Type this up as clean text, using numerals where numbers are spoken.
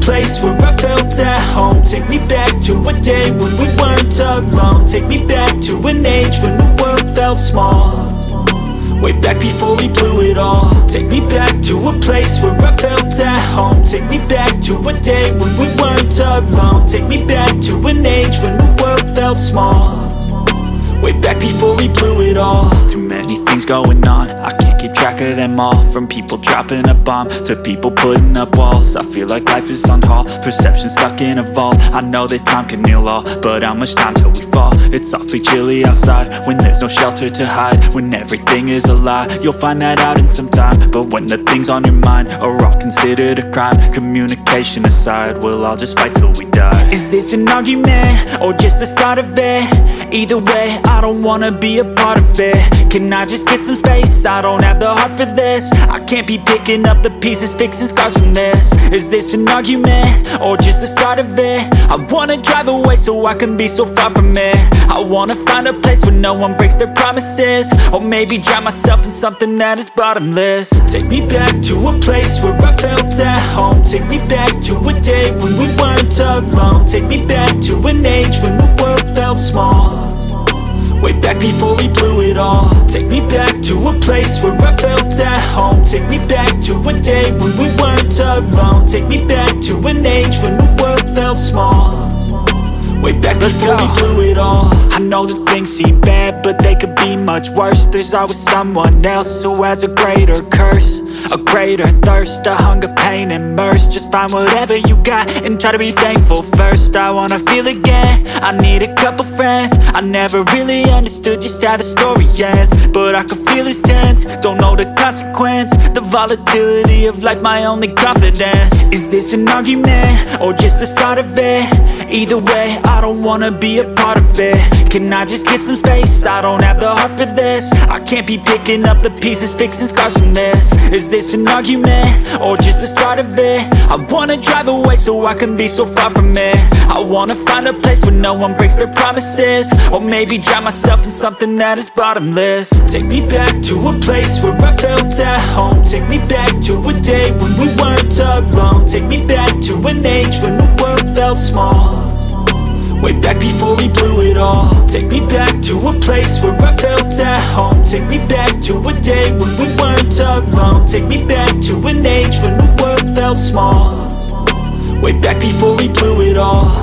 place where I felt at home. Take me back to a day when we weren't alone. Take me back to an age when the world felt small, way back before we blew it all. Take me back to a place where I felt at home. Take me back to a day when we weren't alone. Take me back to an age when the world felt small, way back before we blew it all. Too many things going on, I can't keep track of them all. From people dropping a bomb to people putting up walls. I feel like life is on hold, perception stuck in a vault. I know that time can heal all, but how much time till we fall? It's awfully chilly outside when there's no shelter to hide. When everything is a lie, you'll find that out in some time. But when the things on your mind are all considered a crime, communication aside, we'll all just fight till we die. Is this an argument or just the start of it? Either way, I don't wanna be a part of it. Can I just get some space? I don't have the heart for this. I can't be picking up the pieces, fixing scars from this. Is this an argument or just the start of it? I wanna drive away so I can be so far from it. I wanna find a place where no one breaks their promises, or maybe drown myself in something that is bottomless. Take me back to a place where I felt at home. Take me back to a day when we weren't alone. Take me back to an age when the world felt small, way back before we blew it all. Take me back to a place where I felt at home. Take me back to a day when we weren't alone. Take me back to an age when the world felt small, way back before we blew it all. I know that things seem bad, but they could be much worse. There's always someone else who has a greater curse, a greater thirst, a hunger, pain, and mercy. Just find whatever you got and try to be thankful first. I wanna feel again, I need a couple friends. I never really understood just how the story ends, but I can feel it's tense, don't know the consequence. The volatility of life, my only confidence. Is this an argument or just the start of it? Either way, I don't wanna be a part of it. Can I just get some space? I don't have the heart for this. I can't be picking up the pieces, fixing scars from this. Is this an argument or just the start of it? I wanna drive away so I can be so far from it. I wanna find a place where no one breaks their promises, or maybe drown myself in something that is bottomless. Take me back to a place where I felt at home. Take me back to a day when we weren't alone. Take me back to an age when the world felt small, way back before we blew it all. Take me back to a place where I felt at home. Take me back to a day when we weren't alone. Take me back to an age when the world felt small, way back before we blew it all.